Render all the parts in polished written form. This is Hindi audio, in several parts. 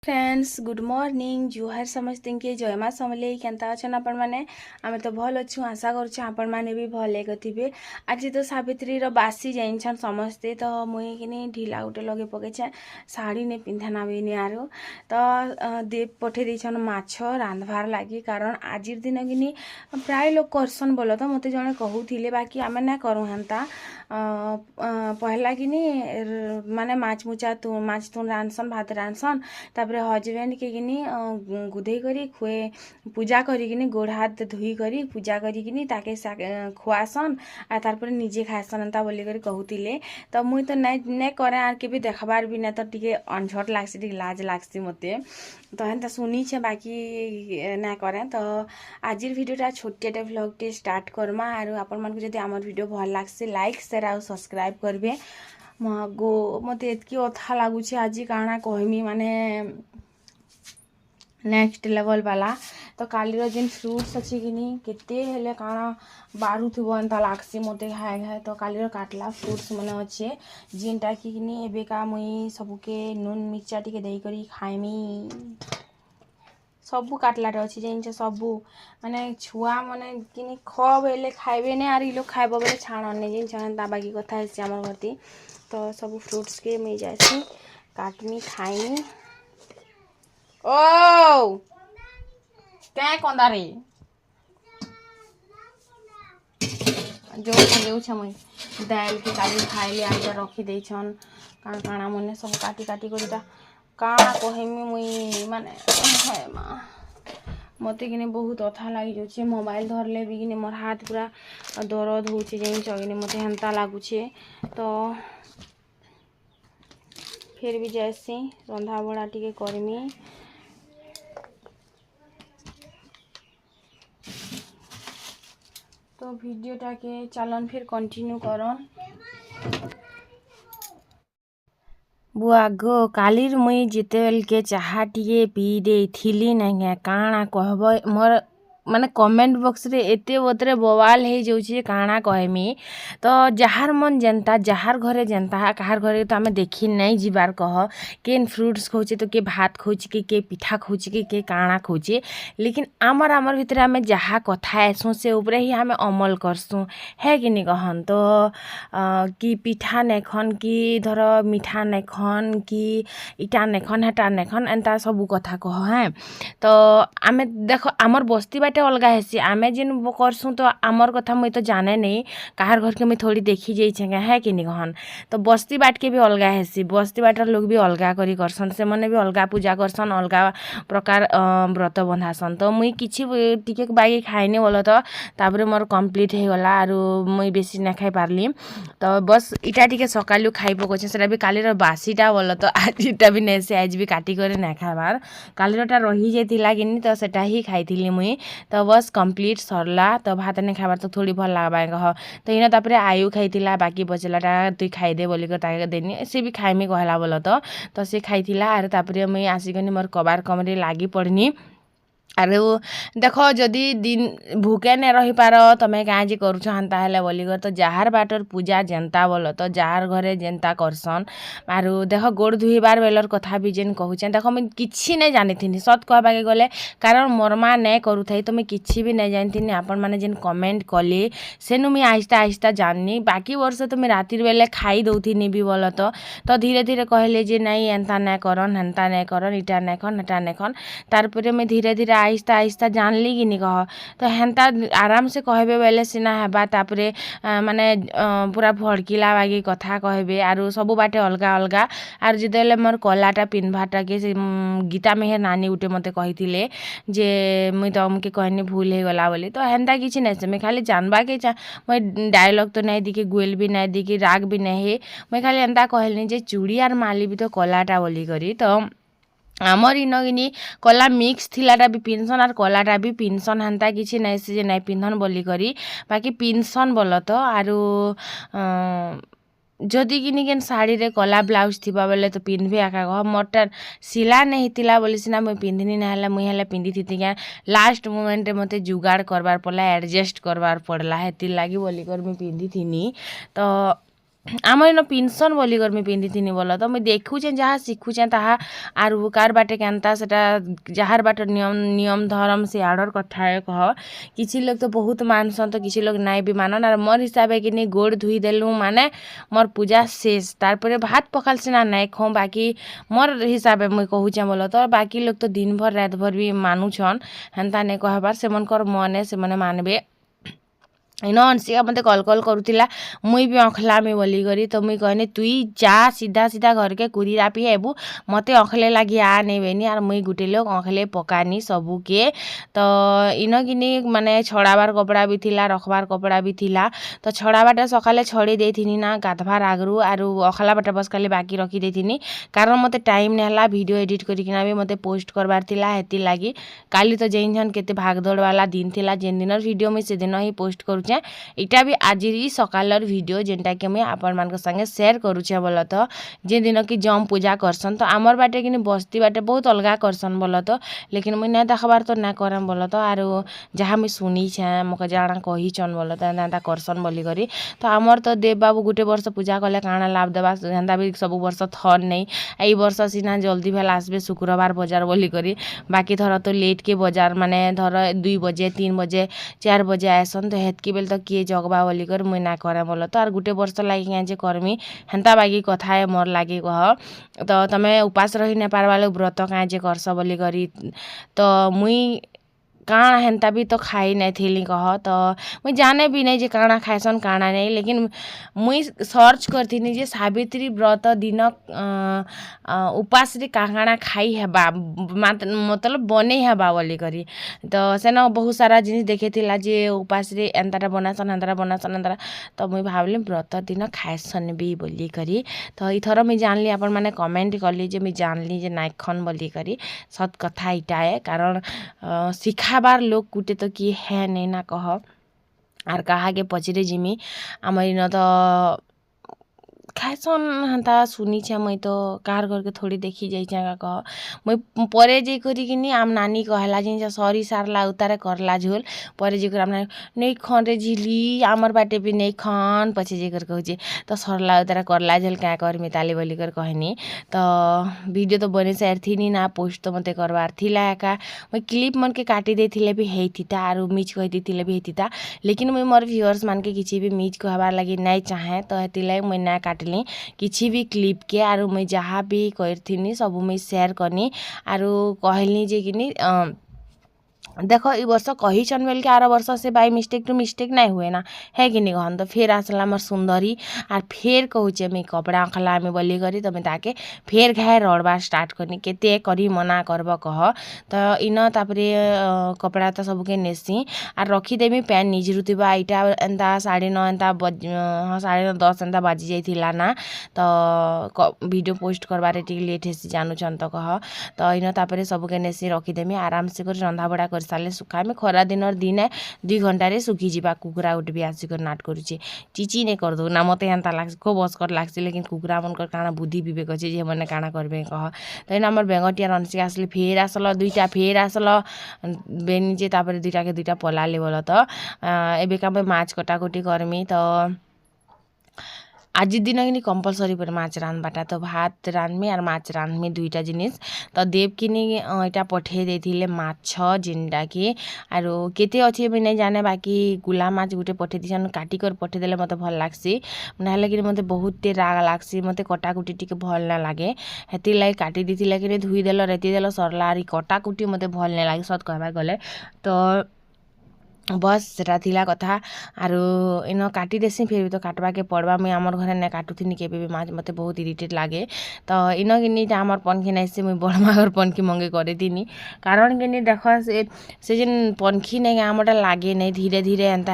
फ्रेंड्स गुड मॉर्निंग जुहार समस्ते के जय माँ समलेई केनता अच्छन आपण मैंने आम तो भल अच्छु आशा करुँ आपण मैंने भी भल थे। आज तो सावित्री बासी जाइन समस्ते तो मुई कि ढिला गोटे लगे पकईचे शाढ़ी नहीं पिंधाना भी नहीं आरो तो दे पठे देछन माछ रांधवार लगी कारण आज दिन कि प्राय लोग करसन बोल तो मत जड़े कहूले बाकी आम ना करूँ हेन्ता पहला कि माने माछ मुचा माछ तुन रांधसन भात रांधसन तापर हजबैंड के किनी गुधे करी खुए पूजा करी गोड़ हाथ धोई करी पूजा करी ताके खुआसन आ तार निजे खाएसन एंता बोली करी कहूतिले तो मुई तो नहीं करे आर के भी देखबार भी ना तो टिके अनझट लागसी टिके लाज लागसी मते तो हेन्ता सुनी छे बाकी ना करे तो आज भिडियोटा छोटियाटे व्लॉगटे स्टार्ट करमा आरो आपण मानकु जदि आमर वीडियो भल लागसी लाइक शेयर आ सब्सक्राइब करबे गो मत एतकी अथा लगुच आज काଣା कहमी माने नेक्स्ट लेवल वाला तो कालीर जेन फ्रुट्स अच्छी कि केते हेले काଣା बारुथबो एंता लागसी मते खाए खाए तो कालीर काटला फ्रुट्स मैंने अच्छे जेनटा कि एबेका मुई सबके नून मिर्चा टिके देई करी खाइमी सबू काटलाटे अच्छी जिन सबू माने छुआ मैंने कि खब हेले खाइबे ने आर लोग खाइब बेले छाणने जिन बाकी कथा है आम गति तो सब फ्रुट्स के मुई जासी काटमी खाइमी ओ क्या कंदा रे जो मुई दाल के काली खाइले आज रखी देछन काଣା मने सब काटी काटी करिता काଣା कहमी मुई माने मते कि बहुत अथा लगी जाऊे मोबाइल धरले भी कि मोर हाथ पूरा दर्द होचे कि मते हेन्ता लगुचे तो फिर भी जैसी रंधा बड़ा टिके करमी तो वीडियोटा के चलन फिर कंटिन्यू करन बुआ गो कालीर मुई जिते बेल के चाहा टिके पी देथिली ना काଣା कहब मोर माने कमेंट बॉक्स रे एते बतरे बवाल हे जाउची काଣା कहमी तो जहार मन जनता जहार घरे जनता कहार घरे तो आमे देखी नहीं जीवार कह केन फ्रूट्स खोचे तो के भात खोचे के पिठा खोचे के काଣା खोचे लेकिन आमर भितर आमे जहा कथा आसू से ऊपर ही आमे अमल करसू है कि नहीं कहन तो कि पिठा नेखन कि धर मिठा नेखन कि इटा नेखन हेटा नेखन एंता सबू कथा कह है तो आमे देख आमर बस्ती बाटे अलगा हेसी आमे जिन करसू तो आमर कथा मुई तो जाने नहीं कहार घर के मुई थोड़ी देखी जाइछे है कि नहीं कहन तो बस्ती बाट के भी अलगा हेसी बस्ती बाटर लोग भी अलगा करी करसन से मने भी अलगा पूजा करसन अलगा प्रकार व्रत बंधासन तो मुई किछि टिके बागी खाइने बोल तो तापरे मोर कंप्लीट हो गला आरो मुई बेसी ना खाई पारली तो बस इटा टिके सकालु खाई पकोछे सेटा भी कालीर बासीटा बोल तो आज इटा भी नै से आज भी काटी करे ना खाबार कालीरटा रही जाइतिला किनी तो सेटा ही खाइथिली मुई तो बस कंप्लीट सरला तो भात नहीं खाबार तो थोड़ी भल लागबा कह तो इना तापरे आयु खाइतिला बाकी बचलाटा तुई खाइदे बोली कर ताके देनी से भी खाइमी कहला बोल तो से खाइतिला आर तापरे मुई आसिकनी मोर कबार कमरे लागी पड़नी आरो देख जदि दिन भूखे नहीं रही पार तमें काजी करुछ हान्ता हेले बोलिकर तो जहार बाटर पूजा जेन्ता बोल तो जहार घरे जेन्ता करसन आरो देख गोड़ धुईबार बेलर कथा भी जेन कहूचे देख मुझे किसी नहीं जानी थी सत कहबाके गले कारण मोर माँ नहीं करू थी तो मुझे किसी भी नहीं जानी थी आपण मैंने जेन कमेंट कले सेनु मुझे आहिस्ता आहिस्ता जाननी बाकी वर्ष तो मुझे रातिर बेले खाई दौथी भी बोल तो धीरे धीरे कहले जे नहीं एंता नहीं करन हेन्ता नहीं करन इटा नहीं खन हेटा नहीं खन तारपरे मुझे धीरे धीरे आहिस्ता आहिस्ता जानली कि नहीं कह तो हेन्ता आराम से कहबे बेले सिना हेबा तापरे माने पूरा भड़किला बागी कथा कहबे आरो सबु बाटे अलगा अलगा आर जितेले मोर कलाटा पिन्भाटा के गीता मेहर नानी उठे मते कहिथिले जे मुई तमके कहनी भूल हे गला बोली तो हेन्ता किछि नै से मैं खाली जानबा के मैं डायलॉग तो नहीं दिखे गुएल भी नहीं दिखे राग भी नहीं मैं खाली एंता कहलनी जे चूड़ी आर माली भी तो कलाटा बोली करी तो आमर इनगिनी कला मिक्स थिलाटा भी पिनसन आर कलाटा भी पिनसन हेन्ता किछि नै से जे नै पिन्धन बोली करी बाकी पिनसन बोल तो आरो जदि किनी केन साड़ी रे कला ब्लाउज थिबा बेले तो पिन्धबे आका कह मोटर सिला नहीं थिला बोली सिना मुई पिन्धिनी ना हला मुई हला पिन्धि थी क्या लास्ट मोमेंट रे मते जुगाड़ करबार पड़ला एडजस्ट करबार पड़ला हेति लागी बोली कर मुई पिन्धि थिनी तो आम इन पिनसन बोलिकर मुई पिंधिथिनी बोल तो मुई देखुछे जहाँ शिखुछे ताहा आरु कार बाटे केन्ता सेटा जार बाटे नियम धर्म से आडर कथा है कह किछि लोग तो बहुत मानसन तो किछि लोग नाई भी मानन और मोर हिसाब कि नहीं गोड़ धुई देलु माने मोर पूजा शेष तारपरे भात पखाल सिना नाई खो बाकी मोर हिसाब मुई कहूचे बोल तो बाकी लोग तो दिन भर रात भर भी मानुछन हेन्ता नहीं कहबार से मनकर मने से मने मानबे इन अंशिका मते कल करुला मुई भी अखलामी बोली करी तो मुई कहनी तुई जा सीधा सीधा घर के कुरी रापी हेबू मते अखले लगी आ नहीं बेनी और मुई गुटे लोग अखले पकानी सबू के तो इन किनी माने छड़ाबार कपड़ा भी थिला रखबार कपड़ा भी थिला तो छड़ाबाटा सकाले छड़ी देथिनी ना गाधबार आगरू आरु अखलाबाटा बस खाली बाकी रखी देथिनी कारण मते टाइम नेहला वीडियो एडिट करिकिना भी मते पोस्ट करबार थिला हेति लागी काली तो जेन केते भागदौड़ वाला दिन थिला जेन दिन वीडियो मुई से दिन ही पोस्ट करू इटा भी आज ही सकालर वीडियो जेनटा कि मुई आपण मान संगे शेयर करूछे बोल तो जे दिन की जम पूजा करसन तो आमर बाटे कि बस्ती बाटे बहुत अलगा करसन बोल तो लेकिन मुई ना देखबार तो ना करम बोल तो आरो जहाँ मुई सुनी छे मके जाना कहीचन बोल तो एंता करसन बोली करी तो आमर तो देव बाबू गुटे वर्ष पूजा कले काଣା लाभ देबा हेन्ता भी सब वर्ष थर नहीं एई वर्ष सिना जल्दी भेल आसबे शुक्रवार बजार बोली करी बाकी थर तो लेट के बजार माने धर 2 बजे 3 बजे 4 बजे आएसन तो हेतकी बेल तो किए जगबा बोली कर मुई ना करे बोल तो और गुटे वर्ष लागी जे करमी हेन्ता बागी कथा है मोर लागी कह तो तमे उपास रही नहीं पारवा लोग व्रत काँ जे करस बोली करी तो मुई काଣା हेन्ता भी तो खाई नहीं थी कह तो मुई जाने भी नहीं जे काଣା खाएसन काଣା नहीं लेकिन मुई सर्च करथिनी जे सावित्री व्रत दिन उपास रे काଣା खाई हेबा मतलब बने हेबा बोली करी तो सेन बहुत सारा जिनिस देखे थिला जे उपास रे एंताटा बनासन एंताटा तो मुई भावली व्रत दिन खाएसन भी बोली करी तो इथर मुई जानली आपण माने कमेंट करली जे मुई जानली जे नाइ खन बोली करी सत कथा इटा है कारण शिखाबार लोग कुटे तो किए है नहीं ना कह आर कहा के पचरे जिमी आमर इन तो खाएसन हेन्ता सुनी मुई तो कार करके थोड़ी देखी जाइए कह मुई परे जे करिकिनी आम नानी कहला जिन सरी सारला उतारे करला झोल परे जे कर आम नानी नहीं खन रे झिली आमर बाटे भी नहीं खन पछे जे कर कहूचे तो सरला उतारे करला झोल क्या कर मिताली बोली कर कहनी तो वीडियो तो बने सार थी ना पोस्ट तो मते करवार थिला एका मुई क्लिप मन के काटी देथिले भी हेइथिता आरु मिच कहि देथिले भी हेइथिता लेकिन मुई मोर व्यूअर्स मान के किछि भी मिच कहबार लागि नहीं चाहे तो हेतिलाई मुई ना काटली किछि भी क्लिप के आरु मुई जहाँ भी करथिनी सब मुई शेयर करनी आरु कहली जे किनी देख ई वर्ष कहीचन बेल के आर वर्ष से बाई मिस्टेक टू मिस्टेक नहीं हुए ना है कि नहीं कहन तो फिर आसला मोर सुंदरी आर फिर कहूचे मुई कपड़ा खला में बोली करी तो मैं ताके फिर घाए रड़बार स्टार्ट करनी केते करी मना करब कह तो इन तापरे कपड़ा तो सबके नेसी आर रखीदेमी पैन निजरुवा इटा एंता 9:30 एंता हाँ 9:30 एंता बाजी जाइथिला ना तो वीडियो पोस्ट करबारे टिक लेट हेसी जानूछन तो कह तो इन तापरे सबके नेसी रखीदेमी आराम से कर रंधा बड़ा कर साले सुखामे खरा दिनर दिन 2 घंटा सुखी जावा कुकुरा उठ भी आसिक नाट करुचे चिची नहीं कर दो ना मत एंता लाग खूब बसकर लागसे लेकिन कुकुरा मनकर काଣା बुद्धि विवेक अच्छे जे मैंने काଣା करबे कह तो इन आमर बेंगटिया रनसिका आसले फेर आसल 2टा फेर आसल बेनी जे तापर 2टा के 2टा पलाले बोल तो एबेका मैं माछ कटाकटी करमी तो आज दिन कि कम्पलसरी पर माछ रान्धबाटा तो भात रान्धमी और माछ रान्धमी 2टा जिनिस तो देव किनी इटा पठे देथिले माछ जिनटा कि आरो केते अछि मैं नहीं जाने बाकी गुला माछ गुटे पठे दिसन काटी कर पठे देले मते भल लागसी नहले कि मते बहुत राग लागसी मते कटाकुटी टिके भल ना लागे हेति लाई काटी दिथिले कि धुई देलो रेती देलो सरला आरी कटाकुटी मते भल ना लागे सत कहबा गले तो बस सेटा थिला कथा आरो इन काटी देसी फिर भी तो काटवा के पड़वा मुई आमर घरे ना काटुथिनी केबे भी माछ मते बहुत इरिटेट लागे तो इन किनिटा आमर पनखी नाइसे मुई बड़मागर पनखी मंगे करे दिनी कारण किनी देख से जेन पनखी नहीं आमटा लागे नहीं धीरे धीरे एंता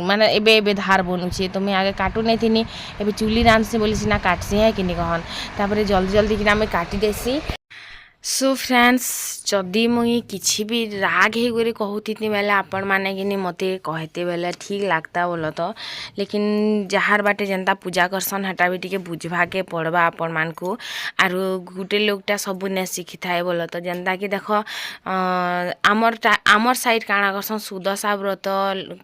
माने एबे एबे धार बनुछे तो मुई आगे काटू नहीं थिनी एबे चुली रांधसी बोली सिना काटसी है किनी कहन तापरे जल्दी जल्दी किना मुई काटी देसी सो फ्रेंड्स जदि मुई किसी भी राग हे गोरी कहती बेले आपण मैंने कि मते कहते बेले ठीक लगता बोल तो लेकिन जहार बाटे जनता पूजा करसन हटा भी टिके बुझवा के पड़वा आपण मान को आर गुटे लोगटा सबू ने शिखी थाए बोल तो जनता कि देख आमर साइड काଣା करसन सुदशा व्रत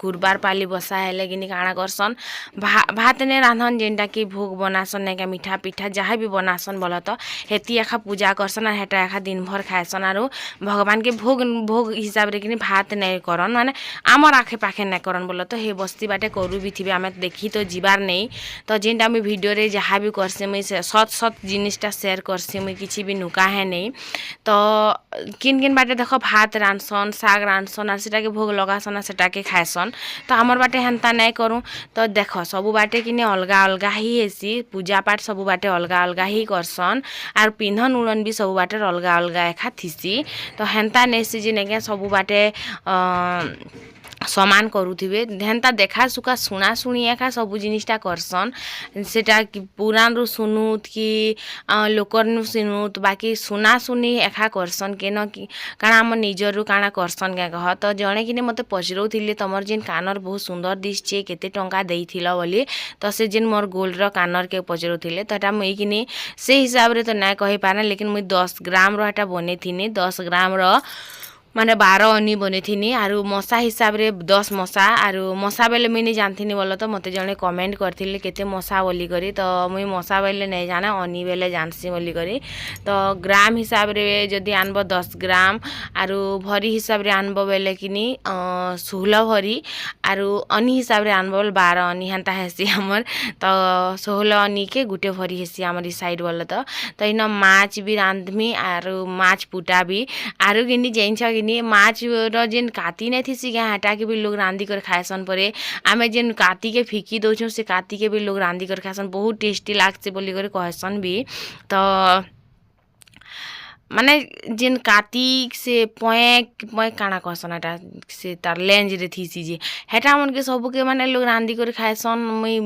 गुरुबार पाली बसा हेले कि काଣା करसन भात ने रांधन जेनटा कि भोग बनासन ने का मीठा पीठा जहाँ भी बनासन बोल तो हेती एखा पूजा करसन और हेटा एखा दिन भर खाएसन और भगवान के भोग भोग हिसाब रे कि भात नहीं करन माने आमर आखे पाखे नहीं करन बोल तो हे बस्ती बाटे करू भी थी आम देखी तो जीवार नहीं तो जेनटा मुझे भिडियो रे जहाँ भी करसी मुई सत सत जिनिसटा शेयर करसी मुई किसी भी नुका है नहीं तो किन किन बाटे देख भात रांधसन साग रांधसन और सेटा के भोग लगासन सेटा के खाएसन तो आमर बाटे हेन्ता नहीं करूँ तो देख सबू बाटे कि अलगा अलगा ही हेसी पूजा पाठ सबू बाटे अलगा अलगा ही करसन आर पिंधन उड़न भी सबू बाटे अलगा अलगा एखा थीसी तो हेन्ता नेसी जे नेके सबू बाटे समान करुथिबे हेन्ता देखा सुखा शुणा शुणी एका सबू जिनिसटा करसन सेटा पुराण रु सुनुत कि लोकर नु सुनुत बाकी शुना शुनी एका करसन केन कि काଣା आम निजरु काଣା करसन क्या कह तो जड़े कि मते पचरौथिले तमर जेन कानर बहुत सुंदर दिशे केते टंका देइथिल बोली तो से जेन मोर गोल्ड रो कानर के पचरौथिले तो एटा मुई किनी से हिसाब रे तो ना कहि पाना लेकिन मुई 10 ग्राम रो एटा बने थिनी 10 ग्राम रो माने 12 अनी बने थी आरु मशा हिसाब रे 10 मशा आरु मशा बेले मुई नहीं जानथी बोल तो मते जने कमेंट करथिले केते मशा बोली करी तो मुई मशा बेले नहीं जाने अनी बेले जानसी बोली करी तो ग्राम हिसाब रे जदि आनबो 10 ग्राम आरु भरी हिसाब रे आनबो बेले किनी 16 भरी आरु अनी हिसाब रे आनबो 12 अनी हेन्ता हेसी हमर तो 16 अनी के गुटे भरी हेसी हमर साइड बोल तो इन माछ भी रांधमी आरु माछ पुटा भी आरु किनी जेन माछ जेन काती नहीं थी क्या हटा के भी लोग रांधी कर खाएसन परे आमे जेन काती के फिकी दौछुं से काती के भी लोग रांधी कर खाएसन बहुत टेस्टी लागसे बोली कर कहसन भी तो माने जेन काती से पोए काଣା कहसन एटा से तार लेंज रे थीसी जे हेटा मन के सब के माने लोग रांधी कर खाएसन मुई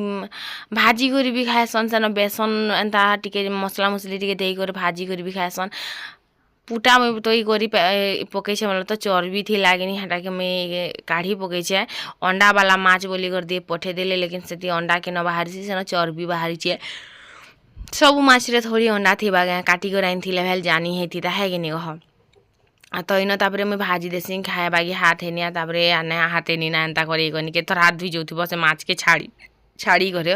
भाजी कर भी खाएसन सेन बेसन एंता टिके मसला मसली टिके देई कर भाजी कर भी खाएसन पुटा मुई तो करी पकई बोले तो चर्बी थी लागनी हेटा के मुई काढ़ी पकई अंडा वाला माछ बोली कर दिए पठे देले लेकिन से अंडा के न बाहरी से चर्बी बाहरी सब माछ रे थोड़ी अंडा थी बागे काटी कर आइन थी भेल जानी है थी है कि नहीं कह तो इन तापर मुई भाजी देसी खाए बागी हाथ हेनिया तापर आने हाथे नीना एंता कर के थोर हाथ धुई जाऊथि से माछ के छाड़ी कर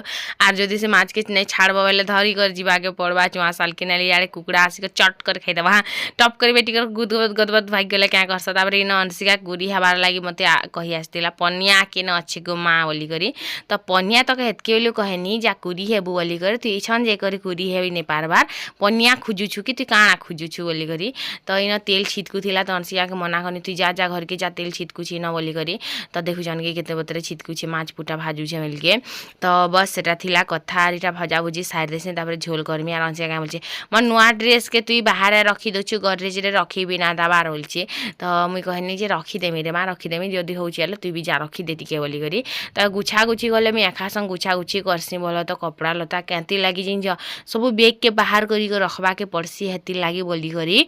आर जदि से माछ के नहीं छाड़ब बेले धरी कर जीवा के पड़वा चुआ साल के नाली यारे कुकुड़ा आसिक चट कर खाईदेव हाँ टप कर बेटी कर गदबद भाग गले क्या करस तापर इन अंशिका गुरी हबार लगी मत कही आसला पनिया के न अच्छे गो माँ बोली करी तो पनिया तक हेतके बोली कहनी जा कुरी हेबू बोली कर तु इछन जे कर कुरी हेबी नहीं पारबार पनिया खुजुछु कि तु काଣା खुजुछु बोली करी तो इन तेल छिटकू थिला तो अंशिका के मना करनी तु जा जा घर के जा तेल छिटकू छी न बोली करी तो देखुछन के केते बतरे छिटकू छी माछ पुटा भाजू छे मिल के तो बस सेटा थिला कथा इटा भजा भुजी साइड देसी तापर झोल करमी आर अंशिका क्या बोलछे मोर नुआ ड्रेस के तुई बाहर रखी दछु गडरेज रे रखी बिना दबार बोलछे तो मुई कहनी जे रखी देमी रे माँ रखी देमी जदि होउछि आले तुई भी जा रखी दे टिके बोली करी तो गुछा गुछी गले मुई एखा संग गुछा गुछी करसी बोल तो कपड़ा लता केंती लागी जिंज सब बेग के बाहर करी रखबा के पड़सी हेती लागी बोली करी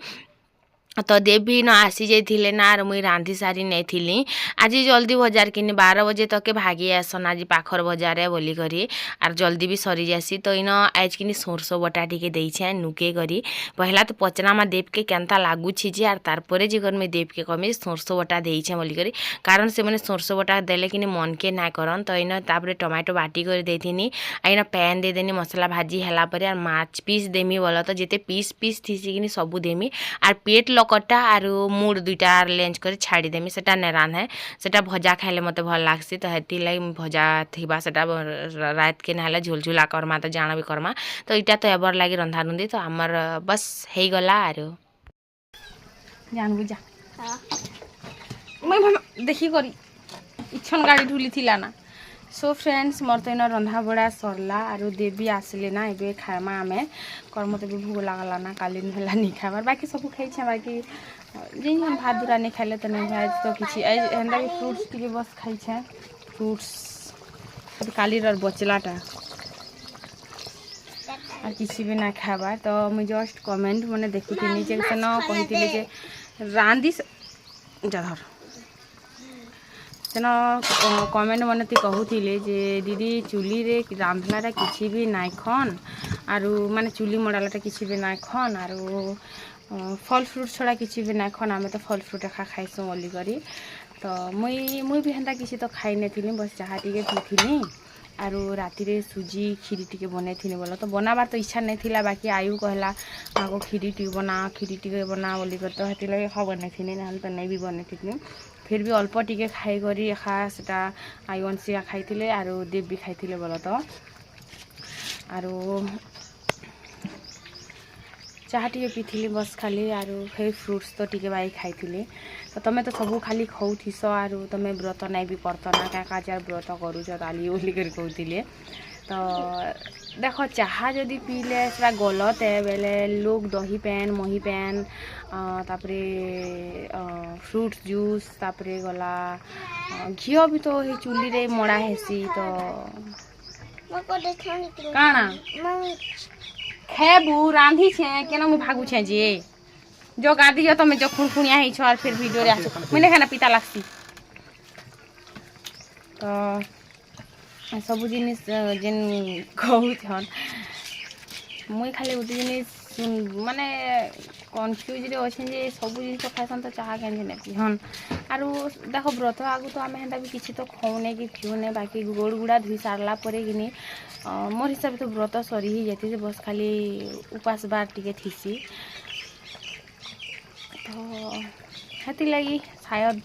तो देवी न आसी जाइए ना आर मुई रांधि सारी नहीं थी आज जल्दी बजार किनी 12 बजे तक भागी आसन आज पाखर बजार बोली करी आर जल्दी भी सरी जासी तो इन आज किनी सोरसो बटा टिके देछे नुके करी पहला तो पचनामा देव के केनता लागुछि जे आर तारपरे जे में देव के कमी सोरसो बटा देछे बोली करी कारण से मैंने सोरसो बटा देले किनी मन के ना करन तो इन तापर टमाटो बाटी कर देथिनी आ इन पैन दे देनी मसला भाजी हैला परे आर माछ पीस देमी बोल तो जेते पीस पीस थीसी किनी सबू देमी आर पेट कटा आरु मुड़ दुईटा लेंज कर छाड़ी देमी सेटा ने रान्हे सेटा भजा खाइले मते भल लागसी तो हेती लागी भजा थिबा सेटा रात के नहले झोलझुला करमा तो जाना भी करमा तो इटा तो एबर लागी रंधा रुंदी तो हमर बस हेई गला आरु जान बुझा मैं देखी करी इछन गाड़ी ढुली थिला ना सो फ्रेंड्स मोर तो इन रंधा बड़ा सरला आरु देवी आसले ना एबे खाएमा आमे कर मते भी भूख लागला ना काली भेला नहीं खाबार बाकी सब खाई छे बाकी जिन हम भात दुरा नहीं खाइले तो नहीं भाई तो किछि एंदा के फ्रूट्स टिके बस खाई छे फ्रूट्स काली रर बचलाटा আর কিছু ବି ନା ଖାଇବା ତ ମୁଁ ଜଷ୍ଟ କମେଣ୍ଟ ମାନେ ଦେଖୁଥିଲି ଯେ ସେନ କହିଥିଲେ ଯେ ରାନ୍ଧି ଧର ସେନ କମେଣ୍ଟ ମାନେ କହୁଥିଲେ ଯେ ଦିଦି ଚୁଲିରେ ରାନ୍ଧଲାଟା କିଛି ବି ନାଇଁ ଖନ୍ ଆରୁ ମାନେ ଚୁଲି ମଡ଼ାଲାଟା କିଛି ବି ନାଇଁ ଖନ୍ ଆରୁ ଫଲ୍ ଫ୍ରୁଟ୍ ଛଡ଼ା କିଛି ବି ନାଇଁ ଖନ୍ ଆମେ ତ ଫଲ୍ ଫ୍ରୁଟ୍ ଏକା ଖାଇସୁଁ ବୋଲିକରି ତ ମୁଇଁ ବି ହେନ୍ତା କିଛି ତ ଖାଇ ନେଇଥିଲି ବସ୍ ଚାହା ଟିକେ ପିଇଥିଲି आरु राति सुजी खीरी टी बनईथी बोल तो बनाबार तो इच्छा नहीं थिला बाकी आयु कहला आगो खीरी टी बना बोली कर तो हेती लगे खा बनईथी ना तो नहीं भी बनईथी फिर भी अल्प टिके खाई करी एखा सेटा आयु अंशिया खाई आरु देव भी खाई बोल तो आरु चाहा टी पीली बस खाली आरु फिर फ्रुट्स तो टी बाई खाई तो तुम्हें तो सबू खाली खाऊस आरु तुम्हें व्रत नहीं भी करत ना क्या काजार व्रत करूच ताली बोली कहते तो देख चाहा जदि पीले से गलत है बेले लोग दही पैन मही पैन तापरे फ्रूट्स जूस तापरे गला घी भी तो ये चुली रे मड़ा हेसी तो काना खेबू रांधी छे केना मु भागू छे जे जो गादी जो तमे जो खुनखुनिया ही छ फिर वीडियो रे आछो मने खाना पिता लागसी तो सब जिनिस जेन कहू छन मुई खाली उठी जिनिस माने कन्फ्यूज रे अछि जे सब जिनिस खाइसन तो चाहा केन ने पिहन आरु देखो व्रत आगु तो आमे हेंदा भी किछि तो खौने कि पिउने बाकी गोड़ गुड़ा धुई सारला परे किनी मोर हिसाब तो व्रत सरी ही जाती से बस खाली उपास बार टिके थीसी तो हेती लगी शायद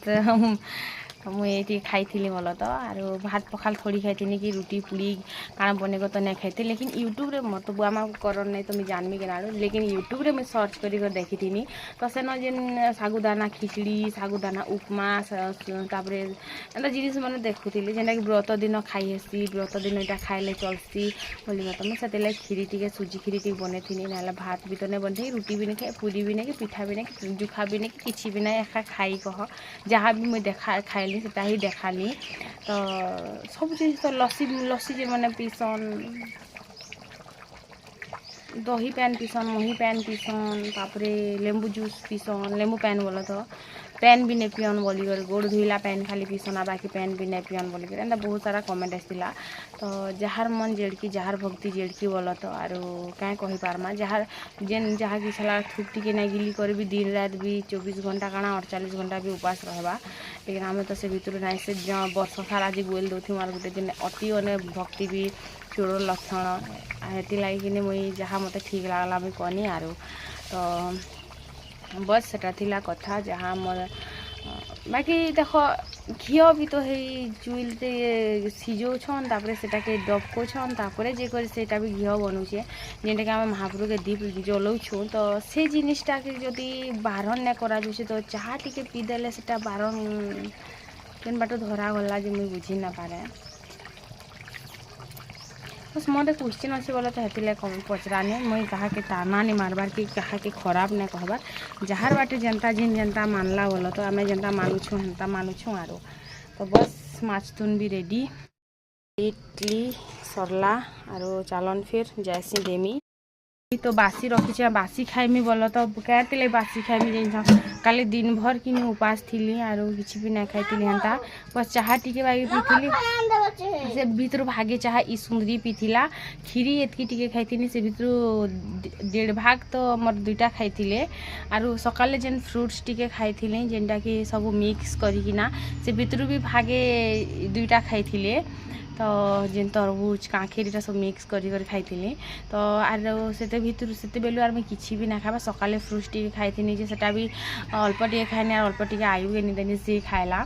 मुझे खाई बोल तो आरो भात पखाल थोड़ी खाई कि रुटी पूड़ी काना बनेको तो नहीं खाई लेकिन यूट्यूब रे मत बुआ माँ कर नहीं तो मुझे जानमी के लेकिन यूट्यूब रे मुझे सर्च कर देखी थी तो सेन जेन सागुदाना खिचड़ी सागुदाना उपमा तापर एंता जिनिस मैंने देखुली जेनटा कि व्रत दिन खाई हेसी व्रत दिन यहाँ खाइले चलसी बोली तो मुझे से खीरी टी सुजी खीरी टी बनई थी ना भात भी तो नहीं बन रुटी भी नहीं खाए पूरी भी नहीं कि पिठा भी नहीं कि जुखा भी नहीं कि किसी भी नहीं एका खाई कह जहाँ भी मुझे देखा खाइली सेटा ही देखाली तो सब जिन तो लस्सी लस्सी जे मैंने पीसन दही पैन पीसन मही पैन पीसन तापरे लेंबू जूस पीसन लेंबू पैन बोला तो पैन भी नहीं पियन बोली कर गोड़ धुईला पैन खाली पीसन आ बाकी पैन भी नहीं पियन बोली कर एंता बहुत सारा कमेंट आसला तो जार मन जेड़की जार भक्ति जेड़की बोला तो आरो क्या कही पारमा जार जेन जहाँ कि छला थुक टिके नहीं गिली कर भी दिन रात भी 24 घंटा काना 48 घंटा भी उपास रहबा लेकिन आम तो से भितर ना से वर्ष सारा आज बोल दौथी मार गोटे दिन अति अने भक्ति भी चोर लक्षण हेती लगे मुई जहाँ मत ठीक लगला मुझे कहनी आरो तो बस सेटा थिला कथा जहाँ मोर बाकी देख घी भी तो है चुइल सिझौछन तापर सेटा के डबकोछन तापर जे कर सेटा भी घी बनूचे जेनटा कि आम महाप्रभु के दीप जलाऊँ तो से जिनिसटा के जदि बारण नहीं करा तो चाहा टिके पीदेले सेटा बारण केन बाट धरा गला जे मुझे बुझी ना पारे बस मोटे क्वेश्चन अच्छे बोला तो हेती पचरानी मुई कहा के ताना नहीं मारबार कि कहा के खराब नहीं कहबार जहार बाटे जनता जिन जनता मानला बोल तो आम जनता मानुछुँ हेन्ता मानुछुँ आरो तो बस माछ तुन भी रेडी इडली सरला आरो चालन फिर जैसी देमी तो बासी रखी बासी खाइमी बोल तो कहते बासी खाइमी जान काली दिन भर कि उपास थी आरो किसी भी नहीं खाई हेन्ता बस चाहा टिके बाई पीली से भीतर भागे चाहा ई सुंदरी पीला खीरी एतकी टिके खाई से भीतर 1.5 भाग तो मोर 2टा खाई आरो सकाले जेन फ्रूट्स टिके खाई जेनटा कि सब मिक्स करिकिना से भीतर भी भागे 2टा खाई तो जेन तरबूज कांखेरीटा सब मिक्स कर खाई तो आर से भीतर से बेलू आर मैं किसी भी ना खावा सकाले फ्रुट्स टी खाई जे सेटा भी अल्प टे खाइनी और अल्प टे आयु के नहीं सी खाइला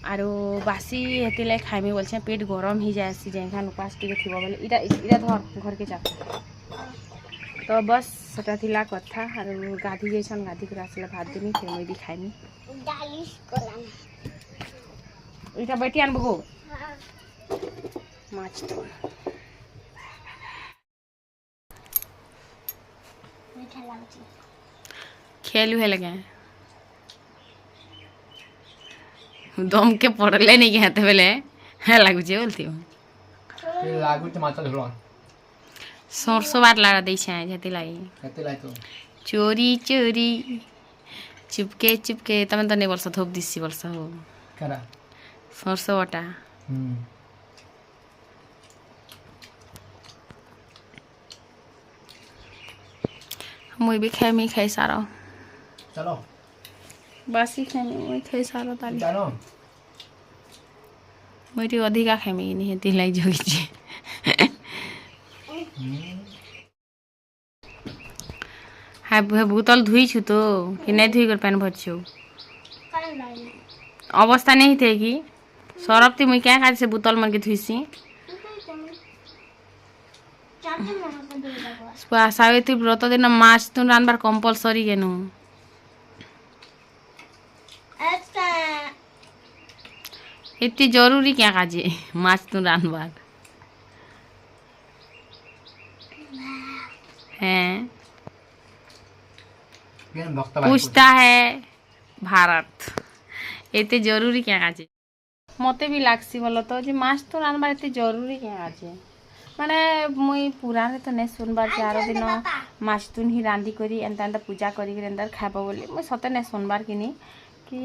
आरो बासी हेती लगे खाइमी बोलछे पेट गरम ही जाए जेखान उपास टे थी बोले इटा इटा धर घर के चाप तो बस सेटा थिला कथा आरो गाधी जैसन गाधी कर आसला भात देनी फिर मैं भी खाइनी इटा बैठी आनबो माछ तो खेलू है लगे दम के पड़ले नहीं कहते बेले है लागुचे बोलती लागुचे माछ धुलन सरसों बार लाड़ा दै छै हेती लागी चोरी चोरी चुपके चुपके तमे तो नहीं बोलस थोप दिसी बोलस हो सरसों बटा मुई भी खाई खाई सारा चलो बासी खाई मुई खाई सारा ताली मुई टी अधिका खाई नहीं हेती लाई जगी हाय बोतल धुईछु तो कि नहीं धुई कर पैन भरछु अवस्था नहीं थे कि सरफ ती मुई क्या खाई से बोतल मन के धुईसी सावित्री व्रत दिन माछ तुन रानबार कंपलसरी केनु इतनी जरूरी क्या काजे माछ तुन रानबार हैं पूछता है भारत इतने जरूरी क्या काजे मते भी लागसी बोलो तो जे माछ तुन रानबार इतने जरूरी क्या काजे माने मुई पुराने तो नहीं सुनबार 4 दिन माछ तुन ही रांधी करी एंता एंता पूजा करी अंदर खाबो बोली मुई सते नहीं सुनबार किनी कि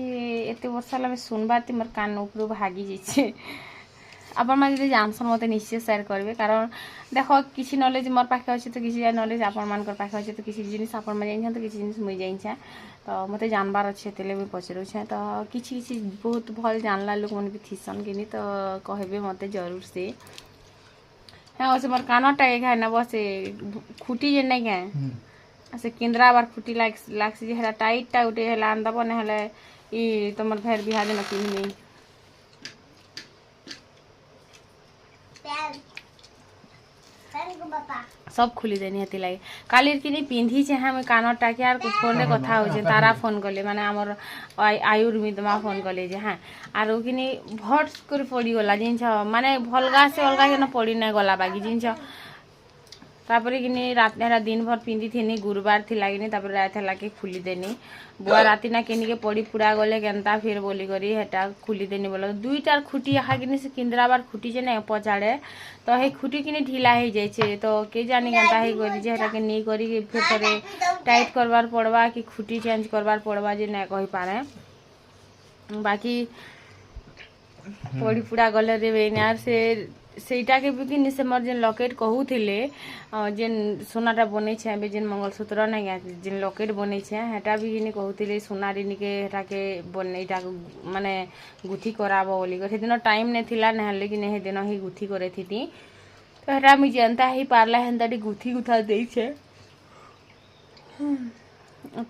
एते वर्ष ला सुनबार ती मोर कान ऊपर भागी जाइछे अपन मान जदि जानसन मते निश्चय शेयर करबे कारण देखो किसी नॉलेज मोर पाखे अछि तो किसी नॉलेज अपन मानकर पाखे अछि तो किसी जिनिस अपन मान जाइन तो किसी जिनिस मुई जाइन तो मते जानबार अछि तेले भी पचरु छै तो किसी किसी बहुत भल जानला लोग मन भी थिसन किनी तो कहबे मते जरूर से हाँ वैसे मोर कानटा एक है ना बस खुटी जे नहीं है ऐसे केंद्रा बार खुटी लागसी जे हला टाइट टा उठे हला अंदब ने हला ई तमर फेर बिहा दिन किनी सब खुली देनी हती लागे काली किनी पिंधी छे हम कानटा के यार फोन रे कथा हो जे तारा फोन करले माने हमर आयुर्वेदमा फोन करले जे हां आरो किनी भट कर पड़ी गला जिंछ माने भलगा से अलगा के न पड़ी न गला बाकी जिंछ तापरे किनी रात नेरा दिन भर पिंधी थेनी गुरुवार थी लागिनी तापरे रात हला के खुली देनी बुआ राती ना केनी के पड़ी पुड़ा गले केनता फिर बोली करी हेटा खुली देनी बोलो दुईटार खुटी हा किनी से केंद्रा बार खुटी जे नै पचाड़े तो हे खुटी किनी ढीला हे जाय छे तो के जानी केनता हे करी जे हेटा के नी करी फिर करे टाइट करबार पड़वा कि खुटी चेंज करबार पड़वा जे नै कहि पारे बाकी पड़ी पुड़ा गले रे बेनार से सेटा के भी किनी से मोर जेन लॉकेट कहूथिले जेन सोनाटा बनै छै बे जेन मंगलसूत्र नै जेन लॉकेट बनै छै हेटा भी किनी कहूथिले सोनारिनी के हेटा के बनैटा माने गुथी कराबो बोली गथे दिन टाइम नै थिला नै हले कि नै हे दिन ही गुथी करे थिती तो हेटा मि जनता ही पारला हेंदाडी गुथी गुथा देई छै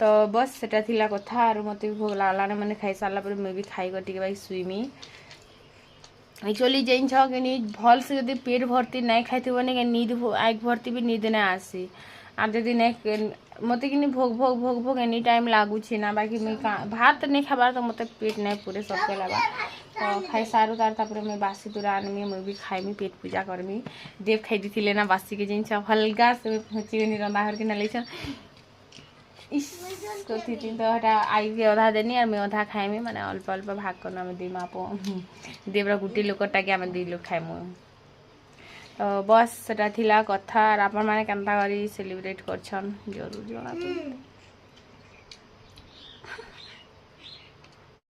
तो बस सेटा थिला कथा आरो मते भोग लागला ने माने खाइ सारला पर मैं भी खाई गटी के भाई सुइमी एक्चुअली जेन छ कि भल से यदि पेट भर्ती नहीं खाई बने नींद आग भर्ती भी नींद नहीं आसी और जदि नहीं मत कि भोग भोग भोग भोग एनी टाइम लागुच्छे ना बाकी मुई भात नहीं खाबार तो मत पेट नहीं पूरे सबके लगा तो खाई सारू तार मैं बासी तुरा आनमी मुई भी खाइमी पेट पूजा करमी देव खाई दी ना बासी के जिन हल्का से पहुँची रंधा हर के ना ले इस तो हटा आई के अधा देनी और मैं अधा खाइमी माने अल्प अल्प भाग करना मैं दी मापो देवरा गुटी लोकटा के आम 2 लोग खाइमु तो बस सेटा थिला कथा और आपण माने केनता करी सेलिब्रेट करछन जरूर जଣା